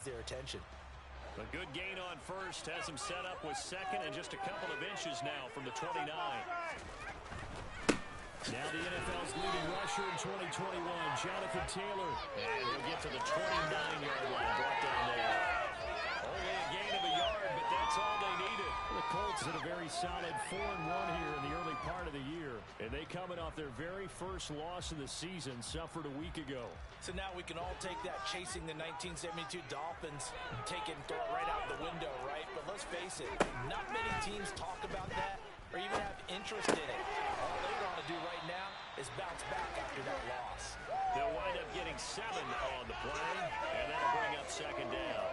their attention. A good gain on first has him set up with second and just a couple of inches now from the 29. Now the NFL's leading rusher in 2021, Jonathan Taylor. And he'll get to the 29-yard line, brought down there. Only a gain of a yard, but that's all they needed. The Colts had a very solid 4-1 here in the early part of the year. And they coming off their very first loss of the season, suffered a week ago. So now we can all take that chasing the 1972 Dolphins, take it and throw it right out the window, right? But let's face it, not many teams talk about that or even have interest in it. All they want to do right now is bounce back after that loss. They'll wind up getting 7 on the play, and that'll bring up second down.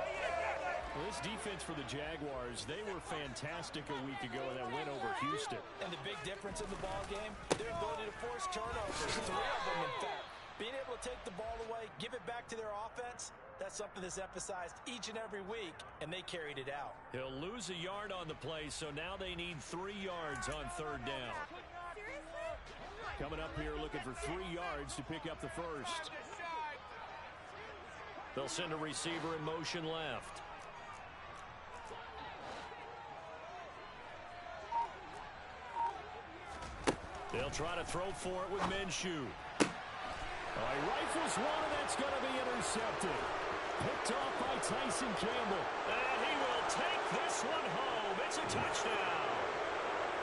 Well, this defense for the Jaguars, they were fantastic a week ago in that win over Houston. And the big difference in the ball game, their ability to force turnovers, 3 of them in fact. Being able to take the ball away, give it back to their offense, that's something that's emphasized each and every week, and they carried it out. He'll lose a yard on the play, so now they need 3 yards on third down. Coming up here looking for 3 yards to pick up the first. They'll send a receiver in motion left. They'll try to throw for it with Minshew. He rifles one, and that's going to be intercepted. Picked off by Tyson Campbell. And he will take this one home. It's a touchdown.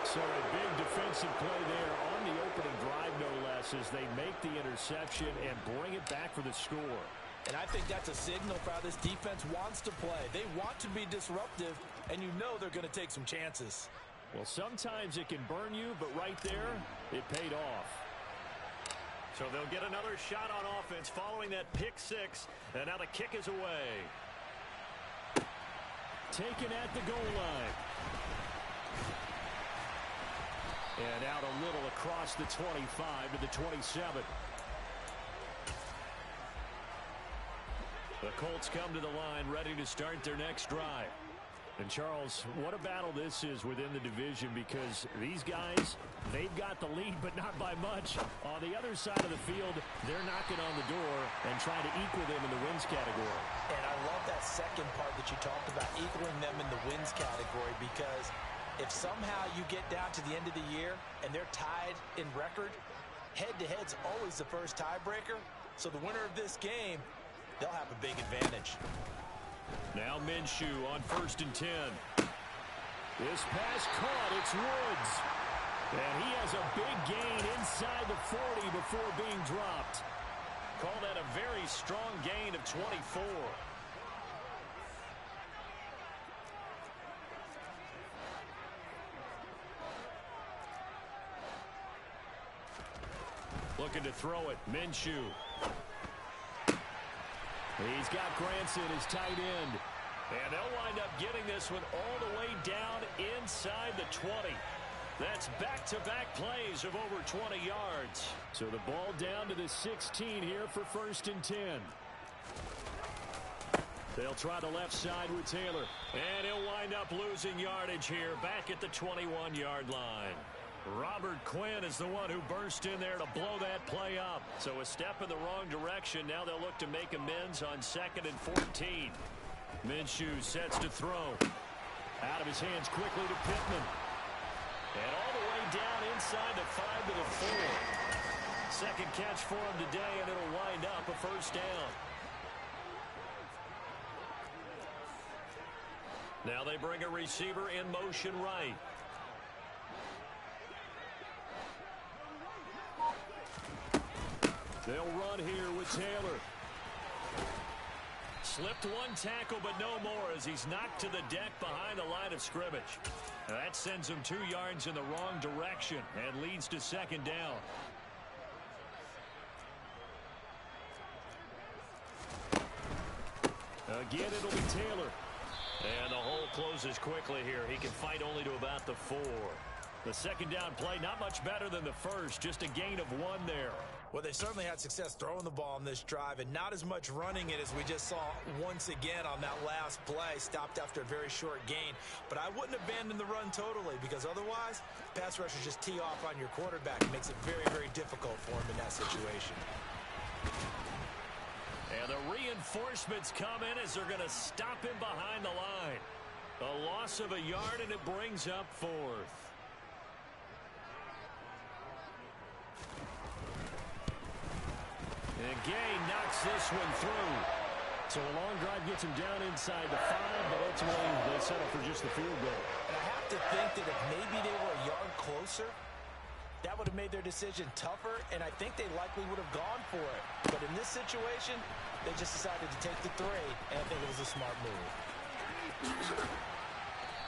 So a big defensive play there on the opening drive, no less, as they make the interception and bring it back for the score. And I think that's a signal for how this defense wants to play. They want to be disruptive, and you know they're going to take some chances. Well, sometimes it can burn you, but right there, it paid off. So they'll get another shot on offense following that pick 6, and now the kick is away. Taken at the goal line. And out a little across the 25 to the 27. The Colts come to the line ready to start their next drive. And, Charles, what a battle this is within the division, because these guys, they've got the lead, but not by much. On the other side of the field, they're knocking on the door and trying to equal them in the wins category. And I love that second part that you talked about, equaling them in the wins category, because if somehow you get down to the end of the year and they're tied in record, head-to-head's always the first tiebreaker. So the winner of this game, they'll have a big advantage. Now Minshew on 1st and 10. This pass caught. It's Woods. And he has a big gain inside the 40 before being dropped. Call that a very strong gain of 24. Looking to throw it. Minshew. He's got Granson as tight end. And they'll wind up getting this one all the way down inside the 20. That's back-to-back plays of over 20 yards. So the ball down to the 16 here for 1st and 10. They'll try the left side with Taylor. And he'll wind up losing yardage here back at the 21-yard line. Robert Quinn is the one who burst in there to blow that play up. So a step in the wrong direction. Now they'll look to make amends on 2nd and 14. Minshew sets to throw. Out of his hands quickly to Pittman. And all the way down inside the 5 to the 4. Second catch for him today, and it'll wind up a first down. Now they bring a receiver in motion right. They'll run here with Taylor. Slipped one tackle, but no more as he's knocked to the deck behind the line of scrimmage. That sends him 2 yards in the wrong direction and leads to second down. Again, it'll be Taylor. And the hole closes quickly here. He can fight only to about the 4. The second down play, not much better than the first, just a gain of 1 there. Well, they certainly had success throwing the ball on this drive, and not as much running it as we just saw once again on that last play, stopped after a very short gain. But I wouldn't abandon the run totally, because otherwise, pass rushers just tee off on your quarterback. It makes it very, very difficult for him in that situation. And And the reinforcements come in as they're going to stop him behind the line. A loss of a yard, and it brings up fourth. And Gay knocks this one through. So a long drive gets him down inside the 5, but ultimately they settle for just the field goal. And I have to think that if maybe they were a yard closer, that would have made their decision tougher, and I think they likely would have gone for it. But in this situation, they just decided to take the 3, and I think it was a smart move.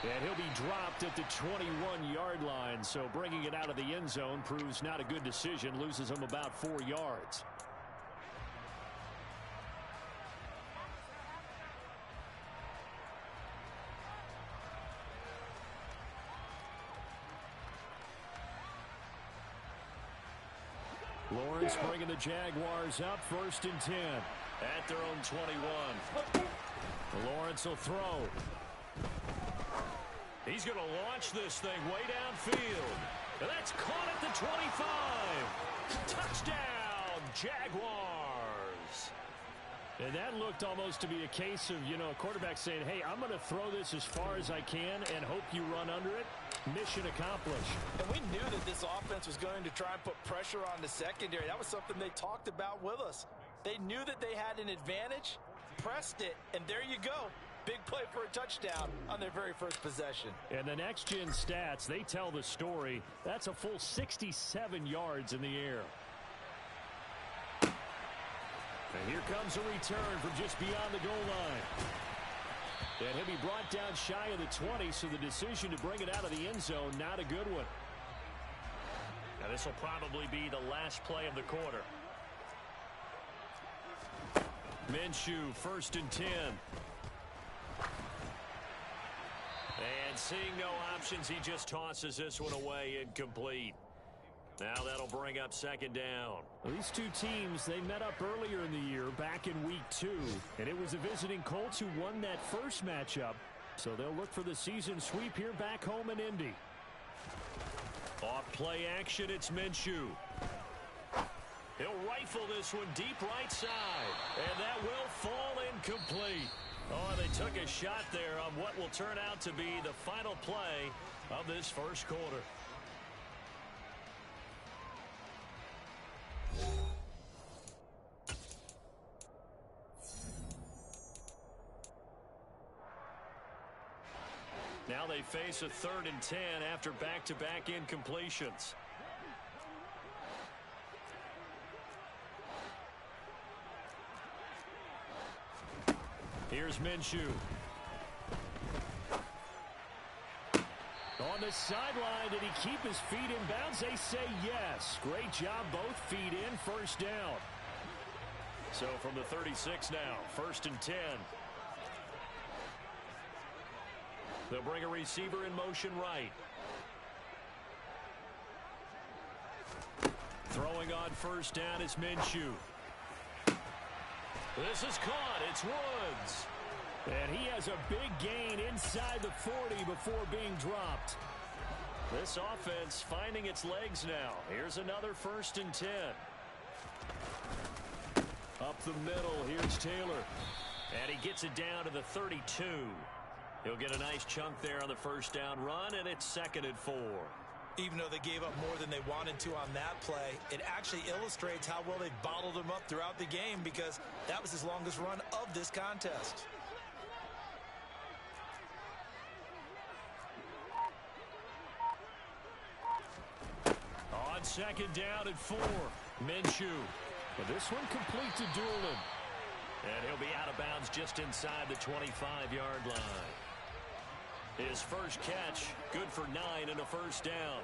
And he'll be dropped at the 21-yard line, so bringing it out of the end zone proves not a good decision, loses him about 4 yards. Lawrence bringing the Jaguars up, 1st and 10 at their own 21. Lawrence will throw. He's going to launch this thing way downfield. And that's caught at the 25. Touchdown, Jaguars. And that looked almost to be a case of, a quarterback saying, hey, I'm going to throw this as far as I can and hope you run under it. Mission accomplished. And we knew that this offense was going to try and put pressure on the secondary. That was something they talked about with us. They knew that they had an advantage, pressed it, and there you go. Big play for a touchdown on their very first possession. And the next-gen stats, they tell the story. That's a full 67 yards in the air. And here comes a return from just beyond the goal line. And he'll be brought down shy of the 20, so the decision to bring it out of the end zone, not a good one. Now this will probably be the last play of the quarter. Minshew, 1st and 10. And seeing no options, he just tosses this one away, incomplete. Now that'll bring up 2nd down. Well, these two teams, they met up earlier in the year, back in week 2. And it was the visiting Colts who won that first matchup. So they'll look for the season sweep here back home in Indy. Off play action, it's Minshew. He'll rifle this one deep right side. And that will fall incomplete. Oh, they took a shot there on what will turn out to be the final play of this first quarter. Now they face a 3rd and 10 after back-to-back incompletions. Here's Minshew. On the sideline, did he keep his feet in bounds? They say yes. Great job, both feet in, 1st down. So from the 36 now, 1st and 10. They'll bring a receiver in motion right. Throwing on 1st down is Minshew. This is caught. It's Woods. And he has a big gain inside the 40 before being dropped. This offense finding its legs now. Here's another 1st and 10. Up the middle, here's Taylor. And he gets it down to the 32. He'll get a nice chunk there on the 1st down run, and it's 2nd and 4. Even though they gave up more than they wanted to on that play, it actually illustrates how well they bottled him up throughout the game, because that was his longest run of this contest. On 2nd down and 4, Minshew. But this one complete to Doolin. And he'll be out of bounds just inside the 25-yard line. His first catch, good for 9 and a 1st down.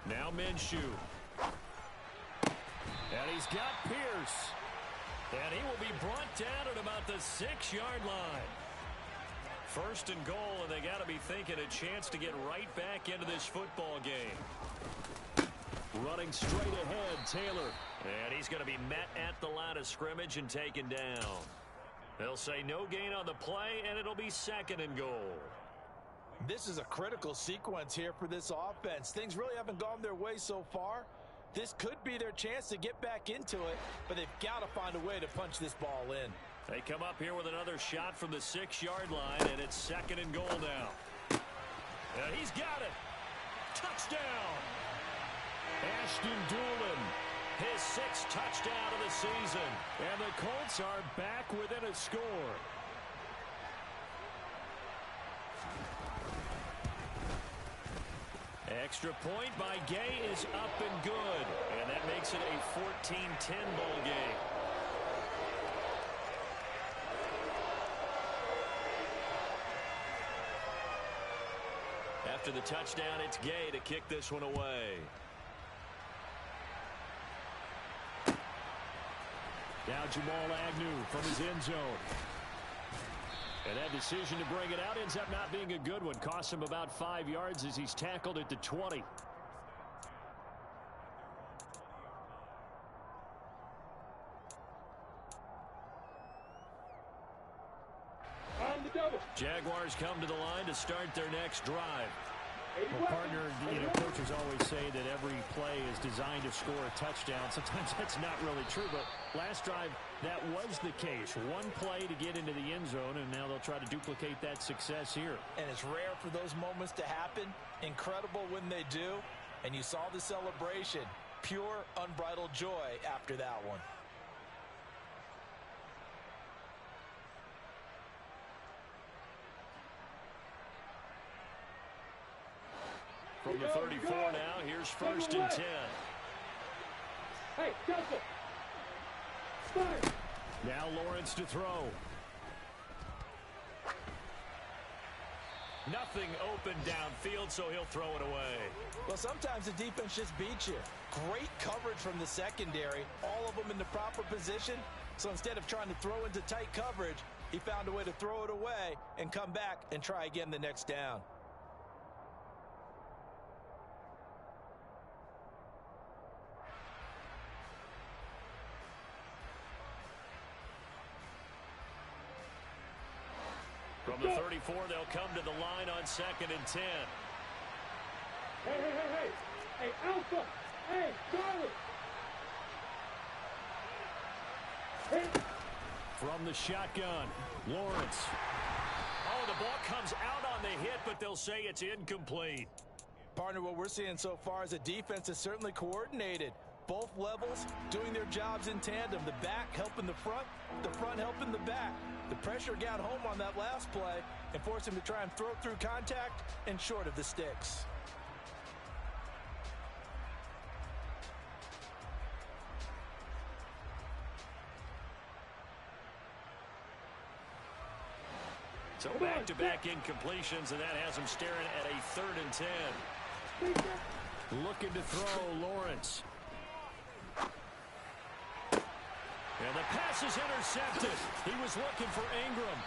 Now Minshew. And he's got Pierce. And he will be brought down at about the 6-yard line. 1st and goal, and they got to be thinking a chance to get right back into this football game. Running straight ahead, Taylor. And he's going to be met at the line of scrimmage and taken down. They'll say no gain on the play, and it'll be 2nd and goal. This is a critical sequence here for this offense. Things really haven't gone their way so far. This could be their chance to get back into it, but they've got to find a way to punch this ball in. They come up here with another shot from the 6-yard line, and it's 2nd and goal now. And he's got it. Touchdown. Ashton Dulin, his 6th touchdown of the season. And the Colts are back within a score. Extra point by Gay is up and good. And that makes it a 14-10 ball game. After the touchdown, it's Gay to kick this one away. Now Jamal Agnew from his end zone. And that decision to bring it out ends up not being a good one. Costs him about 5 yards as he's tackled at the 20. Jaguars come to the line to start their next drive. Well, partner, coaches always say that every play is designed to score a touchdown. Sometimes that's not really true, but last drive, that was the case. One play to get into the end zone, and now they'll try to duplicate that success here. And it's rare for those moments to happen. Incredible when they do. And you saw the celebration. Pure, unbridled joy after that one. From the 34 now, here's 1st and 10. Hey, Joseph. Now Lawrence to throw. Nothing open downfield, so he'll throw it away. Well, sometimes the defense just beats you. Great coverage from the secondary. All of them in the proper position. So instead of trying to throw into tight coverage, he found a way to throw it away and come back and try again the next down. From the 34, they'll come to the line on 2nd and 10. Hey, Alpha! Hey, Charlie! Hey. From the shotgun, Lawrence. Oh, the ball comes out on the hit, but they'll say it's incomplete. Partner, what we're seeing so far is the defense is certainly coordinated. Both levels doing their jobs in tandem. The back helping the front helping the back. The pressure got home on that last play and forced him to try and throw through contact and short of the sticks. So back-to-back incompletions, and that has him staring at a 3rd and 10. Looking to throw, Lawrence. And the pass is intercepted. He was looking for Ingram.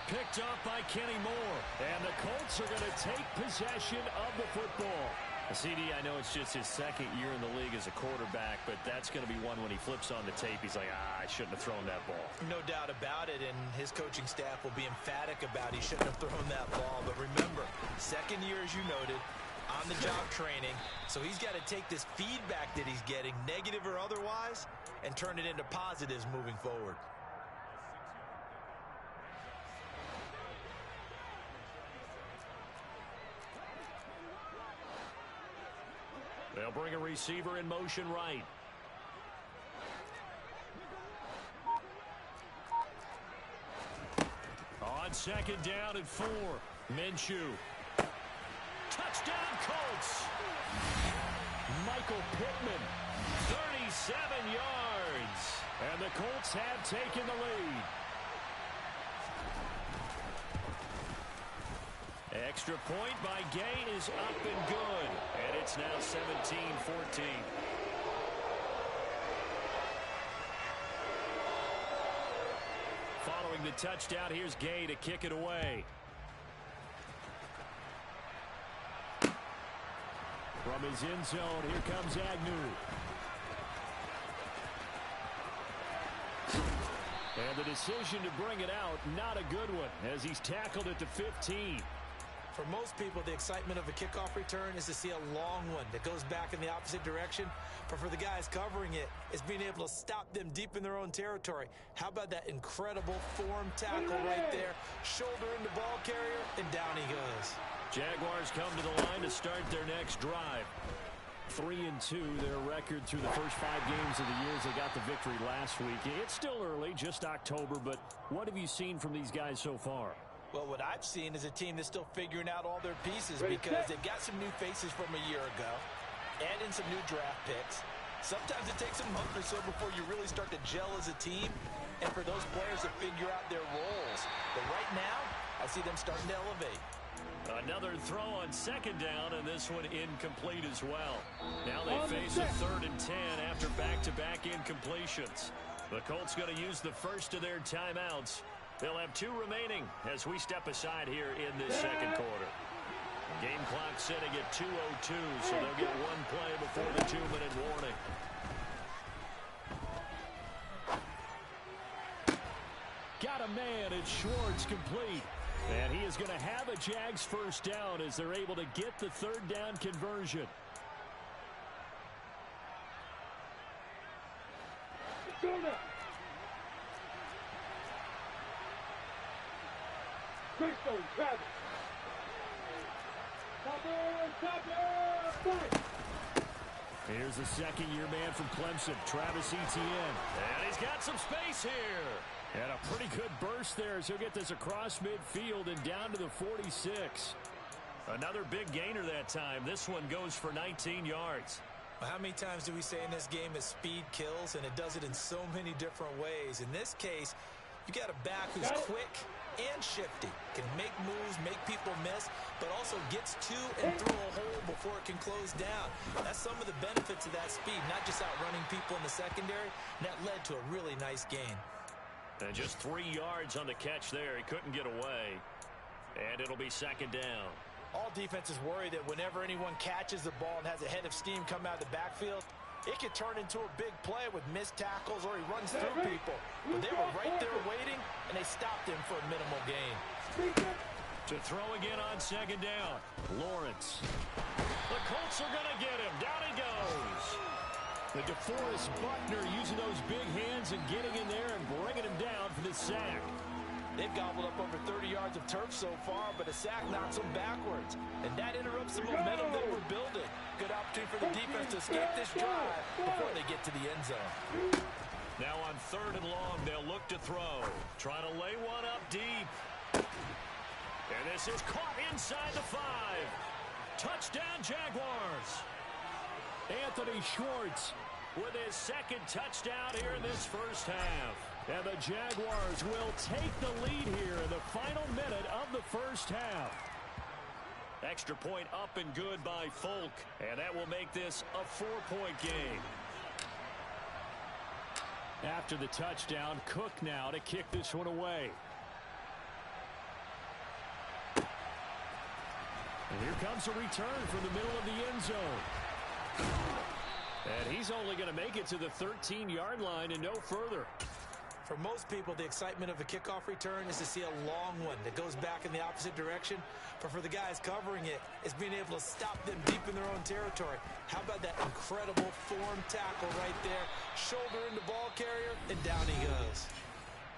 Picked off by Kenny Moore. And the Colts are going to take possession of the football. CD, I know it's just his 2nd year in the league as a quarterback, but that's going to be one when he flips on the tape. He's like, I shouldn't have thrown that ball. No doubt about it, and his coaching staff will be emphatic about he shouldn't have thrown that ball. But remember, 2nd year, as you noted, on-the-job training. So he's got to take this feedback that he's getting, negative or otherwise, and turn it into positives moving forward. They'll bring a receiver in motion right. On 2nd down and 4. Minshew. Touchdown Colts. Michael Pittman. 37 yards. And the Colts have taken the lead. Extra point by Gay is up and good. And it's now 17-14. Following the touchdown, here's Gay to kick it away. From his end zone, here comes Agnew. And the decision to bring it out, not a good one, as he's tackled at the 15. For most people, the excitement of a kickoff return is to see a long one that goes back in the opposite direction. But for the guys covering it, it's being able to stop them deep in their own territory. How about that incredible form tackle right there? Shoulder into ball carrier, and down he goes. Jaguars come to the line to start their next drive. 3-2, their record through the first 5 games of the year as they got the victory last week. It's still early, just October, but what have you seen from these guys so far? Well, what I've seen is a team that's still figuring out all their pieces because they've got some new faces from a year ago, add in some new draft picks. Sometimes it takes a month or so before you really start to gel as a team and for those players to figure out their roles. But right now, I see them starting to elevate. Another throw on second down, and this one incomplete as well. Now they face a 3rd and 10 after back-to-back incompletions. The Colts going to use the first of their timeouts. They'll have 2 remaining as we step aside here in this second quarter. Game clock sitting at 2:02, so they'll get 1 play before the 2-minute warning. Got a man, it's Schwartz, complete. And he is going to have a Jags first down as they're able to get the 3rd down conversion. Here's the second-year man from Clemson, Travis Etienne. And he's got some space here. And a pretty good burst there as he'll get this across midfield and down to the 46. Another big gainer that time. This one goes for 19 yards. Well, how many times do we say in this game that speed kills, and it does it in so many different ways? In this case, you got a back who's quick and shifty, can make moves, make people miss, but also gets to and through a hole before it can close down. That's some of the benefits of that speed, not just outrunning people in the secondary, and that led to a really nice gain. And just 3 yards on the catch there. He couldn't get away. And it'll be second down. All defenses worry that whenever anyone catches the ball and has a head of steam come out of the backfield, it could turn into a big play with missed tackles or he runs through people. But they were right there waiting, and they stopped him for a minimal gain. To throw again on second down. Lawrence. The Colts are going to get him. Down he goes. The DeForest Buckner using those big hands and getting in there and bringing him down for the sack. They've gobbled up over 30 yards of turf so far, but a sack knocks them backwards. And that interrupts the momentum they were building. Good opportunity for the defense to escape this drive before they get to the end zone. Now on 3rd and long, they'll look to throw. Trying to lay one up deep. And this is caught inside the 5. Touchdown, Jaguars. Anthony Schwartz with his 2nd touchdown here in this first half. And the Jaguars will take the lead here in the final minute of the first half. Extra point up and good by Folk. And that will make this a 4-point game. After the touchdown, Cook now to kick this one away. And here comes a return from the middle of the end zone. And he's only going to make it to the 13-yard line and no further. For most people, the excitement of a kickoff return is to see a long one that goes back in the opposite direction. But for the guys covering it, it's being able to stop them deep in their own territory. How about that incredible form tackle right there? Shoulder into ball carrier, and down he goes.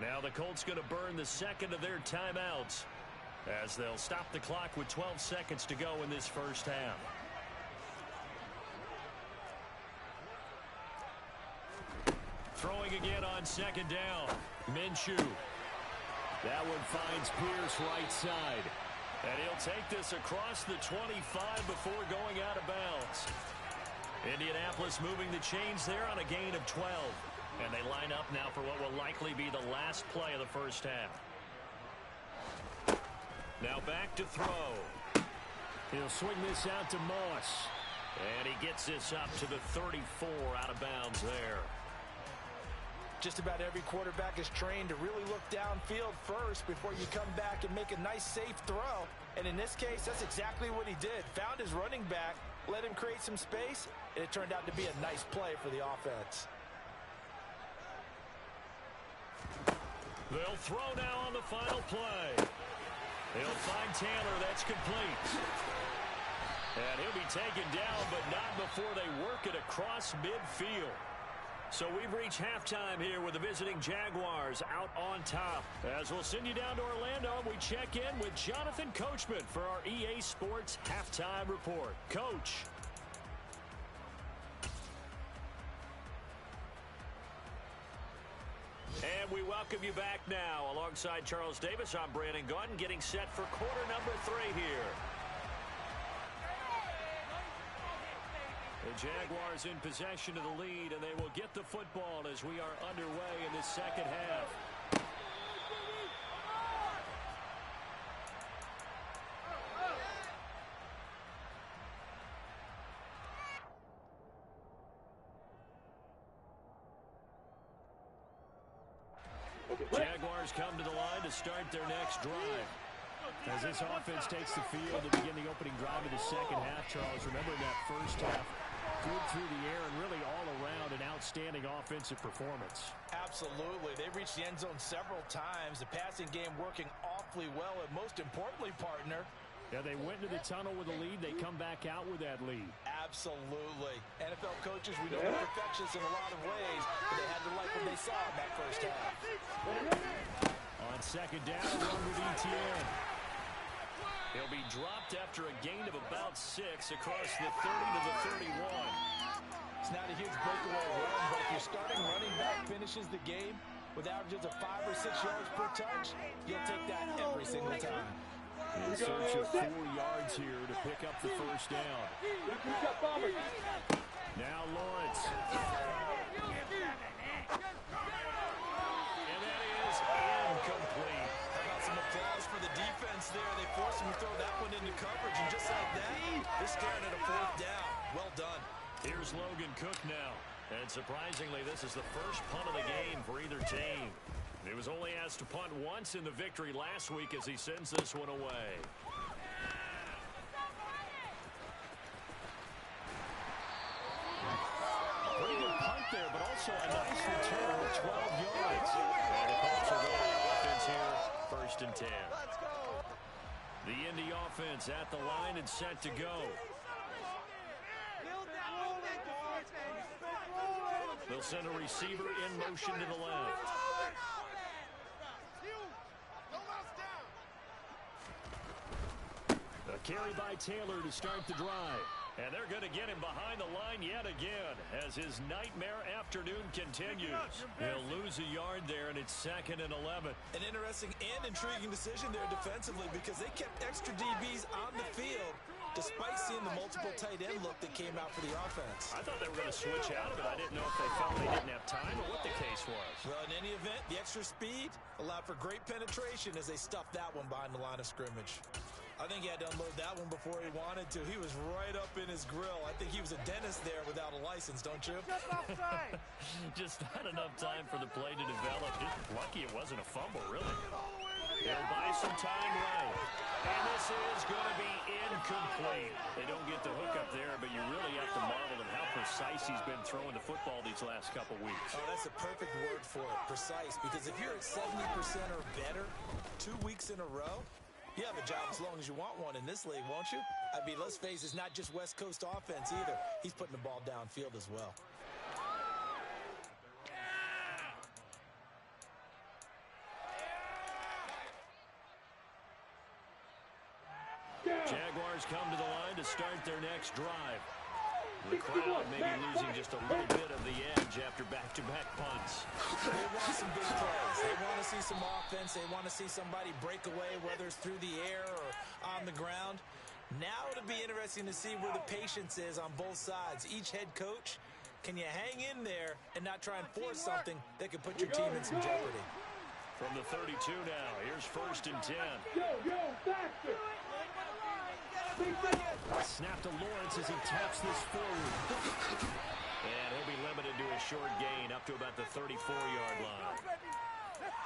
Now the Colts going to burn the 2nd of their timeouts as they'll stop the clock with 12 seconds to go in this first half. Throwing again on second down. Minshew. That one finds Pierce right side. And he'll take this across the 25 before going out of bounds. Indianapolis moving the chains there on a gain of 12. And they line up now for what will likely be the last play of the first half. Now back to throw. He'll swing this out to Moss. And he gets this up to the 34 out of bounds there. Just about every quarterback is trained to really look downfield first before you come back and make a nice, safe throw. And in this case, that's exactly what he did. Found his running back, let him create some space, and it turned out to be a nice play for the offense. They'll throw now on the final play. He'll find Taylor. That's complete. And he'll be taken down, but not before they work it across midfield. So we've reached halftime here with the visiting Jaguars out on top. As we'll send you down to Orlando, we check in with Jonathan Coachman for our EA Sports Halftime Report. Coach. And we welcome you back now. Alongside Charles Davis, I'm Brandon Gaudin, getting set for quarter number 3 here. The Jaguars in possession of the lead, and they will get the football as we are underway in this second half. Jaguars come to the line to start their next drive. As this offense takes the field to begin the opening drive of the second half, Charles, remember that first half, good through the air and really all around an outstanding offensive performance. Absolutely. They reached the end zone several times. The passing game working awfully well, and most importantly, partner, yeah, they went into the tunnel with a lead. They come back out with that lead. Absolutely. NFL coaches, we know they're perfectionists in a lot of ways, but they had to like what they saw in that first half. On second down, run with ETN. He'll be dropped after a gain of about 6 across the 30 to the 31. It's not a huge breakaway run, but if your starting running back finishes the game with averages of 5 or 6 yards per touch, you'll take that every single time. In search of 4 yards here to pick up the first down. Now Lawrence. And that is incomplete. How about some applause for the defense there? They forced him to throw that one into coverage, and just like that, they're staring at a 4th down. Well done. Here's Logan Cook now. And surprisingly, this is the first punt of the game for either team. He was only asked to punt once in the victory last week as he sends this one away. Pretty good punt there, but also a nice return of 12 yards. And the Colts are going on offense here, 1st and 10. The Indy offense at the line and set to go. They'll send a receiver in motion to the left. A carry by Taylor to start the drive. And they're going to get him behind the line yet again as his nightmare afternoon continues. He'll lose a yard there, and it's 2nd and 11. An interesting and intriguing decision there defensively because they kept extra DBs on the field despite seeing the multiple tight end look that came out for the offense. I thought they were going to switch out of it. I didn't know if they felt they didn't have time or what the case was. Well, in any event, the extra speed allowed for great penetration as they stuffed that one behind the line of scrimmage. I think he had to unload that one before he wanted to. He was right up in his grill. I think he was a dentist there without a license, don't you? Just not enough time for the play to develop. Lucky it wasn't a fumble, really. He'll buy some time right. And this is going to be incomplete. They don't get the hook up there, but you really have to marvel at how precise he's been throwing the football these last couple weeks. Oh, that's a perfect word for it, precise. Because if you're at 70% or better 2 weeks in a row, you have a job as long as you want one in this league, won't you? I mean, let's face it, it's not just West Coast offense either. He's putting the ball downfield as well. Jaguars come to the line to start their next drive. The crowd may be losing just a little bit of the edge after back-to-back punts. They want some big plays. They want to see some offense. They want to see somebody break away, whether it's through the air or on the ground. Now it'll be interesting to see where the patience is on both sides. Each head coach, can you hang in there and not try and force something that could put your team in some jeopardy? From the 32 now, here's 1st and 10. Baxter! Snap to Lawrence as he taps this forward. And he'll be limited to a short gain up to about the 34-yard line.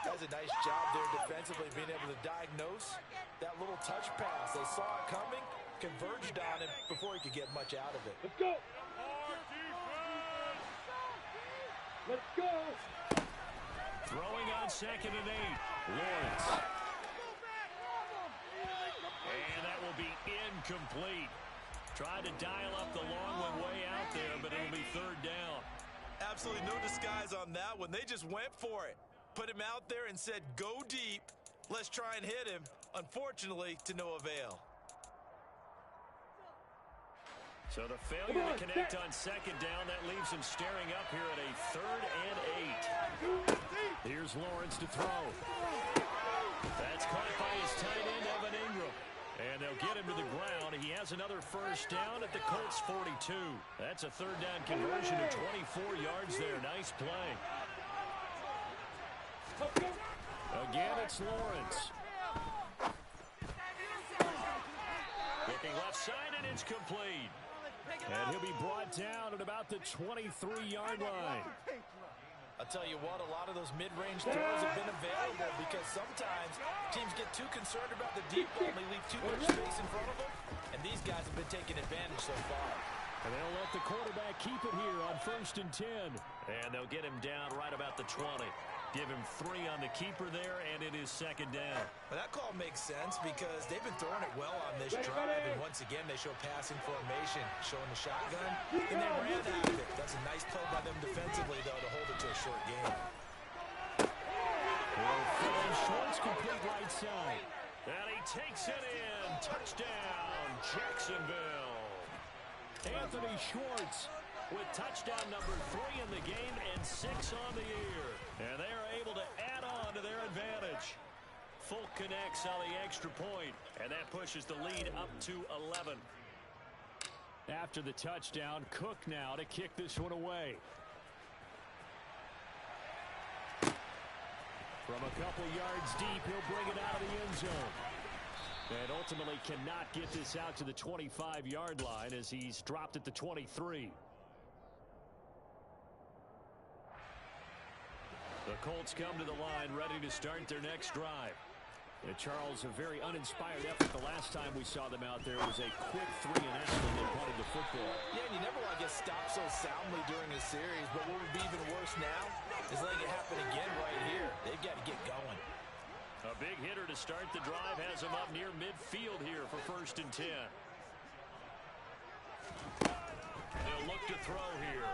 Does a nice job there defensively being able to diagnose that little touch pass. They saw it coming, converged on it before he could get much out of it. Let's go! Let's go! Throwing on 2nd and 8. Lawrence. will be incomplete. Tried to dial up the long one way out there, but it'll be third down. Absolutely no disguise on that one. They just went for it. Put him out there and said, go deep. Let's try and hit him. Unfortunately, to no avail. So the failure to connect on second down, that leaves him staring up here at a 3rd and 8. Here's Lawrence to throw. That's caught by his tight end, Evan Ingram. And they'll get him to the ground. He has another first down at the Colts 42. That's a 3rd down conversion of 24 yards there. Nice play. Again, it's Lawrence. Looking left side, and it's complete. And he'll be brought down at about the 23-yard line. I'll tell you what, a lot of those mid-range throws have been available because sometimes teams get too concerned about the deep ball and they leave too much space in front of them. And these guys have been taking advantage so far. And they'll let the quarterback keep it here on 1st and 10. And they'll get him down right about the 20. Give him 3 on the keeper there, and it is 2nd down. Well, that call makes sense because they've been throwing it well on this drive. And once again, they show passing formation, showing the shotgun, and they ran out of it. That's a nice play by them defensively, though, to hold it to a short game. Schwartz complete right side. And he takes it in. Touchdown, Jacksonville. Anthony Schwartz with touchdown number 3 in the game and 6 on the year. And they are able to add on to their advantage. Fulk connects on the extra point, and that pushes the lead up to 11. After the touchdown, Cook now to kick this one away. From a couple yards deep, he'll bring it out of the end zone. And ultimately cannot get this out to the 25-yard line as he's dropped at the 23. The Colts come to the line ready to start their next drive. And Charles, a very uninspired effort. The last time we saw them out there was a quick 3 and out when they punted the football. Yeah, and you never want to get stopped so soundly during a series, but what would be even worse now is letting it happen again right here. They've got to get going. A big hitter to start the drive has him up near midfield here for 1st and 10. They'll look to throw here.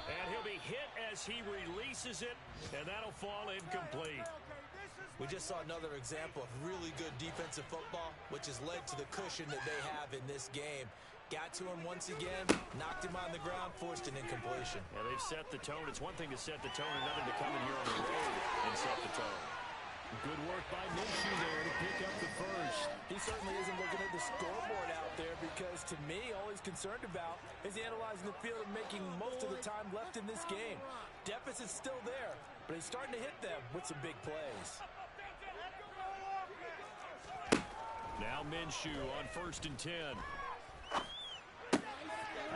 And he'll be hit as he releases it, and that'll fall incomplete. We just saw another example of really good defensive football, which has led to the cushion that they have in this game. Got to him once again, knocked him on the ground, forced an incompletion. Yeah, they've set the tone. It's one thing to set the tone, another to come in here on the road and set the tone. Good work by Minshew there to pick up the first. He certainly isn't looking at the scoreboard out there because, to me, all he's concerned about is analyzing the field and making most of the time left in this game. Deficit's still there, but he's starting to hit them with some big plays. Now Minshew on 1st and 10.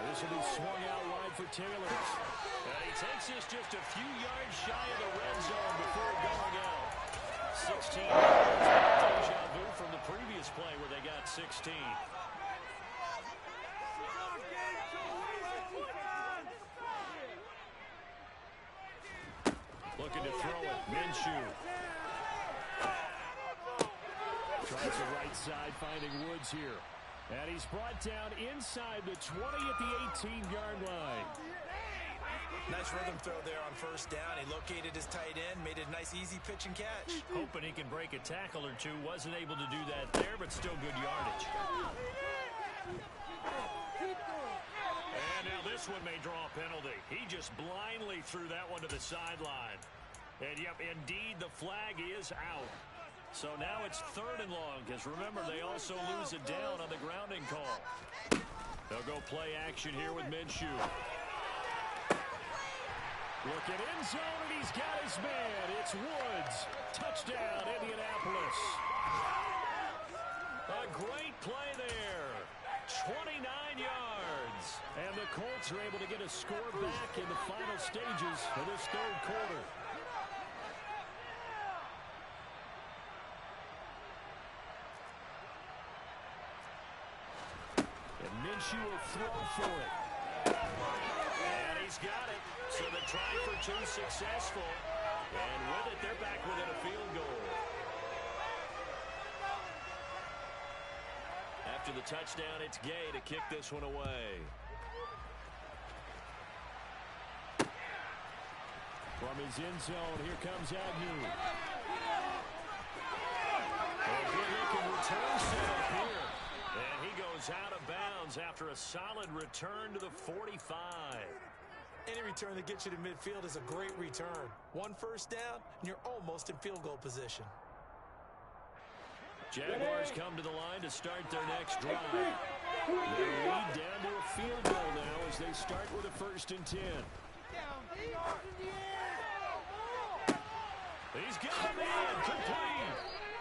This will be swung out wide for Taylor. And he takes this just a few yards shy of the red zone before going out. 16 yards. Deja vu from the previous play where they got 16. Looking to throw it. Minshew. Tries the right side, finding Woods here. And he's brought down inside the 20 at the 18-yard line. Nice rhythm throw there on 1st down. He located his tight end, made it a nice, easy pitch and catch. Hoping he can break a tackle or two. Wasn't able to do that there, but still good yardage. And now this one may draw a penalty. He just blindly threw that one to the sideline. And, yep, indeed, the flag is out. So now it's 3rd and long, because remember, they also lose it down on the grounding call. They'll go play action here with Minshew. Looking end zone, and he's got his man. It's Woods. Touchdown, Indianapolis. A great play there. 29 yards. And the Colts are able to get a score back in the final stages of this 3rd quarter. Minshew will throw for it. And he's got it. So the try for 2 successful. And with it, they're back within a field goal. After the touchdown, it's Gay to kick this one away. From his end zone, here comes Agnew. A good-looking return set up here. And he goes out of bounds after a solid return to the 45. Any return that gets you to midfield is a great return. One first down, and you're almost in field goal position. Jaguars come to the line to start their next drive. They lead down to a field goal now as they start with a 1st and 10. He's got him in, complete.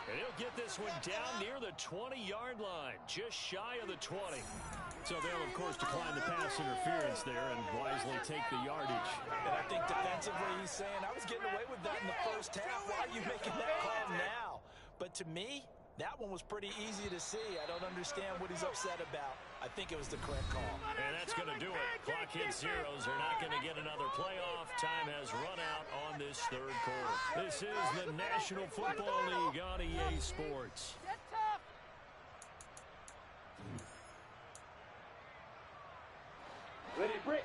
And he'll get this one down near the 20-yard line, just shy of the 20. So they'll, of course, decline the pass interference there and wisely take the yardage. And I think defensively he's saying, I was getting away with that in the first half. Why are you making that call now? But to me, that one was pretty easy to see. I don't understand what he's upset about. I think it was the correct call. And that's going to do it. Clock hits zeros. They're not going to get another playoff. Time has run out on this 3rd quarter. This is the National Football League on EA Sports. Ready, break.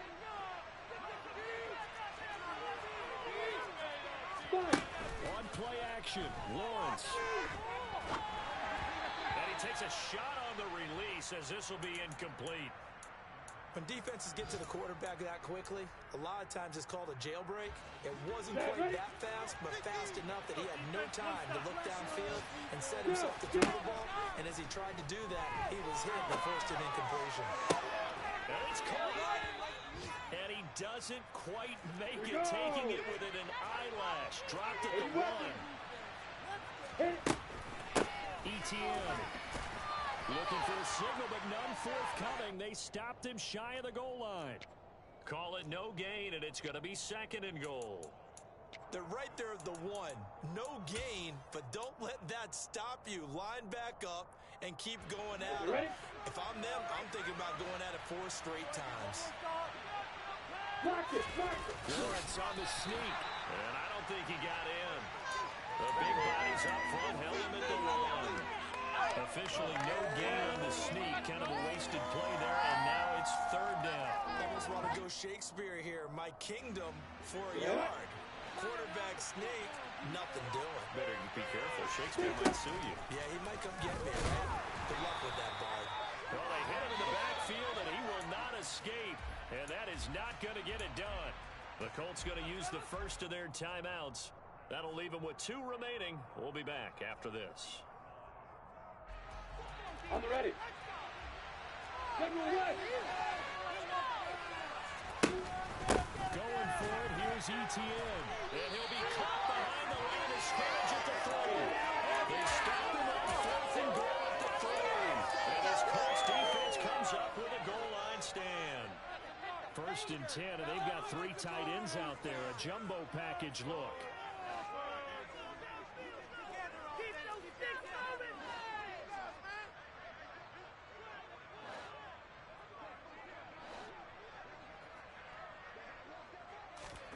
On play action, Lawrence. And he takes a shot on the release as this will be incomplete. When defenses get to the quarterback that quickly, a lot of times it's called a jailbreak. It wasn't quite that fast, but fast enough that he had no time to look downfield and set himself to throw the ball. And as he tried to do that, he was hit the first and incompletion. And it's caught. And he doesn't quite make it, taking it within an eyelash. Dropped at the 1. ETN. Looking for a signal, but none forthcoming. They stopped him shy of the goal line. Call it no gain, and it's going to be 2nd and goal. They're right there at the 1. No gain, but don't let that stop you. Line back up and keep going at it. If I'm them, I'm thinking about going at it 4 straight times. Lawrence on the sneak, and I don't think he got in. The big bodies up front held him at the 1. Officially no gain on the sneak. Kind of a wasted play there, and now it's 3rd down. Almost want to go Shakespeare here. My kingdom for a yard. Quarterback sneak, nothing doing. Better be careful. Shakespeare might sue you. Yeah, he might come get me, man. Good luck with that, Bard. Well, they hit him in the backfield, and he will not escape. And that is not going to get it done. The Colts going to use the first of their timeouts. That'll leave them with 2 remaining. We'll be back after this. On the ready. Going for it, here's ETN. And he'll be caught behind the line of scrimmage at the 3. They stop him on 4th and goal at the 3. And this Colts defense comes up with a goal line stand. 1st and 10, and they've got 3 tight ends out there. A jumbo package look.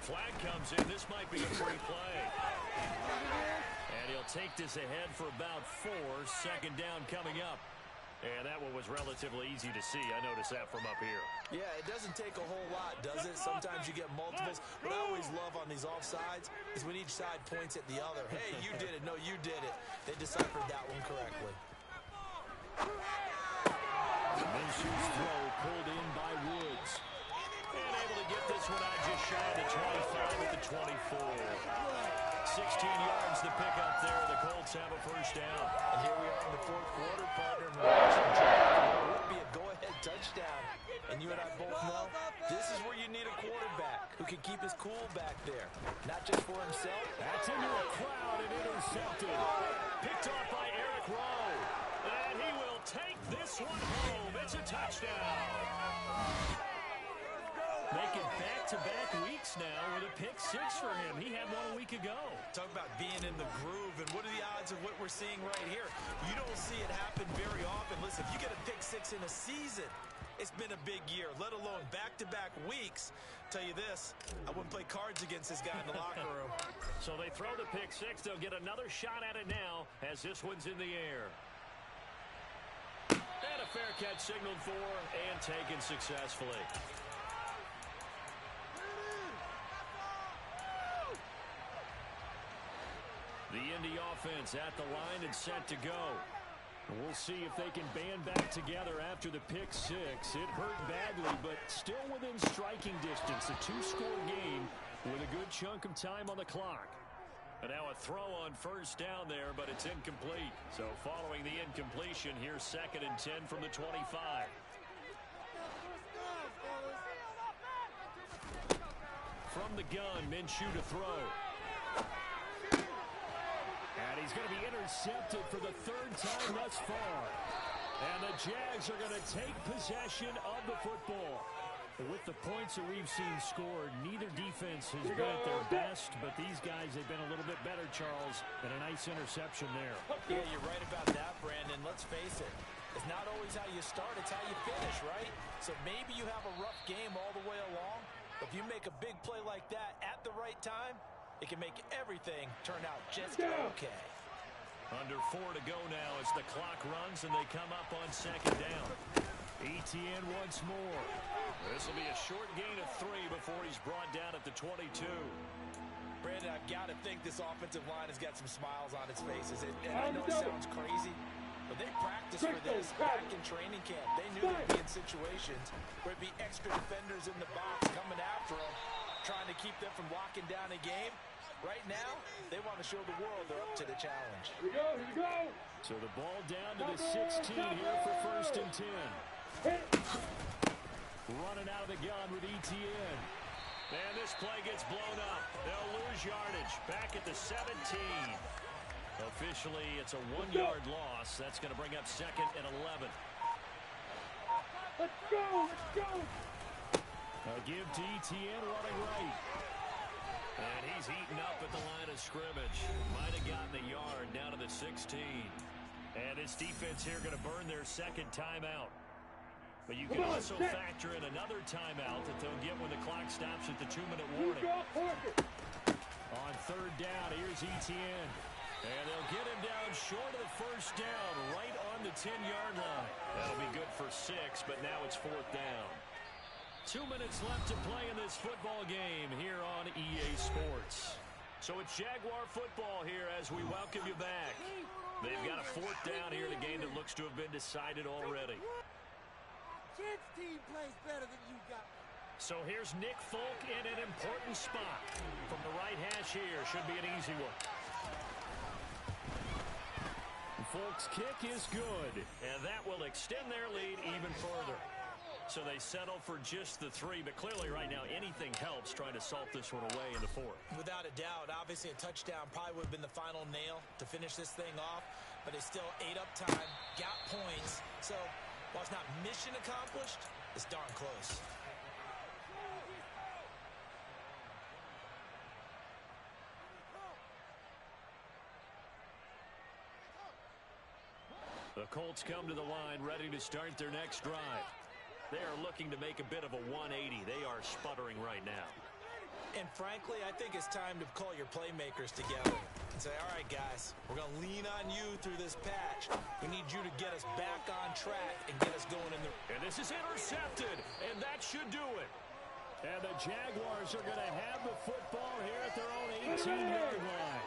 Flag comes in. This might be a free play. And he'll take this ahead for about 4. 2nd down coming up. And that one was relatively easy to see. I noticed that from up here. Yeah, it doesn't take a whole lot, does it? Sometimes you get multiples. What I always love on these offsides is when each side points at the other. Hey, you did it. No, you did it. They deciphered that one correctly. Minshew's throw pulled in by Woods. And able to get this one out just shy of the 25 at the 24. 16 yards to pick up there. The Colts have a 1st down. And here we are in the 4th quarter, partner. And we're watching Jack. It would be a go-ahead touchdown. And you and I both know this is where you need a quarterback who can keep his cool back there. Not just for himself. That's into a crowd and intercepted. Picked off by Eric Rowe. And he will take this one home. It's a touchdown. Making back-to-back weeks now with a pick 6 for him. He had one a week ago. Talk about being in the groove, and what are the odds of what we're seeing right here? You don't see it happen very often. Listen, if you get a pick 6 in a season, it's been a big year, let alone back-to-back weeks. Tell you this, I wouldn't play cards against this guy in the locker room. So they throw the pick 6. They'll get another shot at it now as this one's in the air. And a fair catch signaled for and taken successfully. The Indy offense at the line and set to go. We'll see if they can band back together after the pick six. It hurt badly, but still within striking distance. A two-score game with a good chunk of time on the clock. And now a throw on first down there, but it's incomplete. So following the incompletion, here's 2nd and 10 from the 25. From the gun, Minshew to throw. And he's going to be intercepted for the 3rd time thus far. And the Jags are going to take possession of the football. With the points that we've seen scored, neither defense has been at their best, but these guys have been a little bit better, Charles, and a nice interception there. Yeah, you're right about that, Brandon. Let's face it. It's not always how you start, it's how you finish, right? So maybe you have a rough game all the way along, but if you make a big play like that at the right time, it can make everything turn out just okay. Under 4 to go now as the clock runs and they come up on 2nd down. Etienne once more. This will be a short gain of 3 before he's brought down at the 22. Brandon, I've got to think this offensive line has got some smiles on its faces. And I know it sounds crazy, but they practiced for this back in training camp. They knew they'd be in situations where it'd be extra defenders in the box coming after them, trying to keep them from locking down a game. Right now, they want to show the world they're up to the challenge. Here we go, here we go. So the ball down to the 16 here for 1st and 10. Running out of the gun with Etienne. And this play gets blown up. They'll lose yardage. Back at the 17. Officially, it's a 1-yard loss. That's going to bring up 2nd and 11. Let's go, let's go. A give to Etienne running right. And he's heating up at the line of scrimmage. Might have gotten a yard down to the 16. And this defense here going to burn their 2nd timeout. But you can also factor in another timeout that they'll get when the clock stops at the 2-minute warning. On 3rd down, here's Etienne. And they'll get him down short of the 1st down, right on the 10-yard line. That'll be good for 6, but now it's 4th down. 2 minutes left to play in this football game here on EA Sports. So it's Jaguar football here as we welcome you back. They've got a 4th down here in a game that looks to have been decided already. Kid's team plays better than you got. So here's Nick Folk in an important spot. From the right hash here, should be an easy one. Folk's kick is good. And that will extend their lead even further. So they settle for just the 3, but clearly right now anything helps trying to salt this one away in the 4th. Without a doubt, obviously a touchdown probably would have been the final nail to finish this thing off, but they still ate up time, got points. So while it's not mission accomplished, it's darn close. The Colts come to the line ready to start their next drive. They are looking to make a bit of a 180. They are sputtering right now. And frankly, I think it's time to call your playmakers together and say, all right, guys, we're going to lean on you through this patch. We need you to get us back on track and get us going in the... And this is intercepted, and that should do it. And the Jaguars are going to have the football here at their own 18-yard line.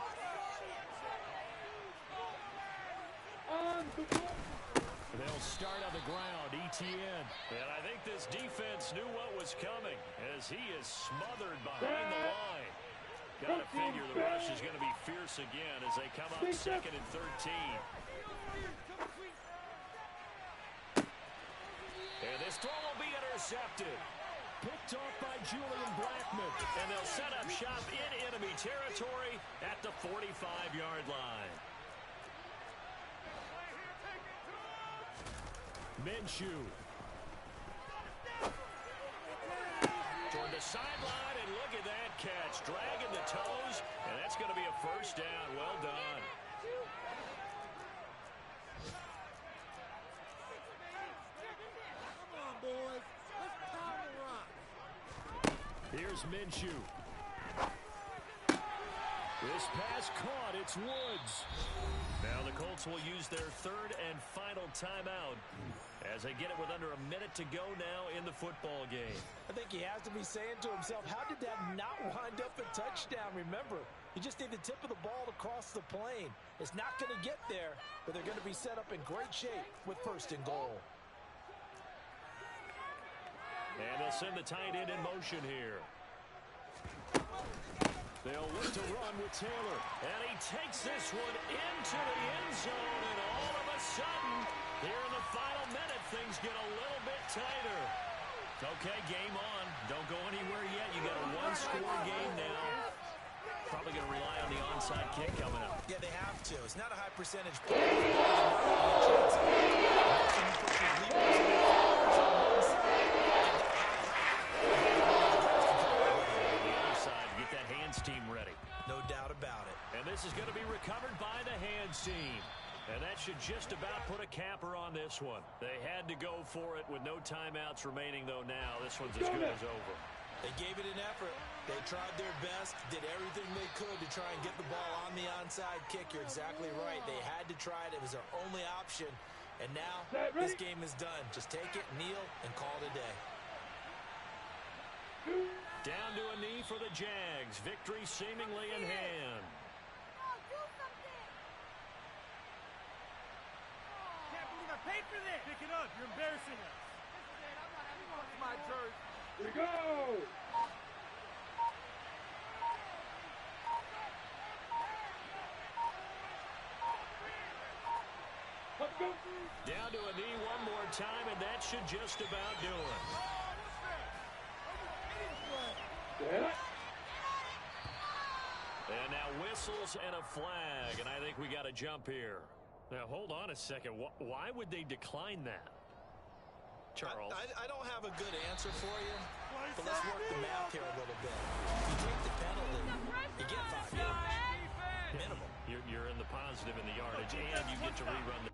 They'll start on the ground, Etienne. And I think this defense knew what was coming as he is smothered behind the line. Got to figure the rush is going to be fierce again as they come up 2nd and 13. And this throw will be intercepted. Picked off by Julian Blackmon. And they'll set up shop in enemy territory at the 45-yard line. Minshew. Toward the sideline, and look at that catch. Dragging the toes, and that's going to be a 1st down. Well done. Come on, boys. Let's pound the rock. Here's Minshew. This pass caught. It's Woods. Now the Colts will use their 3rd and final timeout. as they get it with under a minute to go now in the football game. I think he has to be saying to himself, how did that not wind up a touchdown? Remember, you just need the tip of the ball to cross the plane. It's not going to get there, but they're going to be set up in great shape with first and goal. And they'll send the tight end in motion here. They'll look to run with Taylor. And he takes this one into the end zone. And all of a sudden, here in the final minute, things get a little bit tighter. Okay, game on. Don't go anywhere yet. You got a one-score game now. Probably going to rely on the onside kick coming up. Yeah, they have to. It's not a high percentage play. Team ready. No doubt about it. And this is going to be recovered by the hands team. And that should just about put a capper on this one. They had to go for it with no timeouts remaining, though now. This one's as good as over. They gave it an effort. They tried their best, did everything they could to try and get the ball on the onside kick. You're exactly right. They had to try it. It was their only option. And now this game is done. Just take it, kneel, and call it a day. Down to a knee for the Jags. Victory seemingly in hand. Can't believe I paid for this. Pick it up. You're embarrassing us. This my jersey. Here we go. Let's go. Down to a knee one more time, and that should just about do it. And now whistles and a flag, and I think we got to jump here. Now, hold on a second. Why would they decline that? Charles. I don't have a good answer for you, but let's work the math here a little bit. If you take the penalty, you get 5 yards. Minimum. You're in the positive in the yardage, and you get to rerun the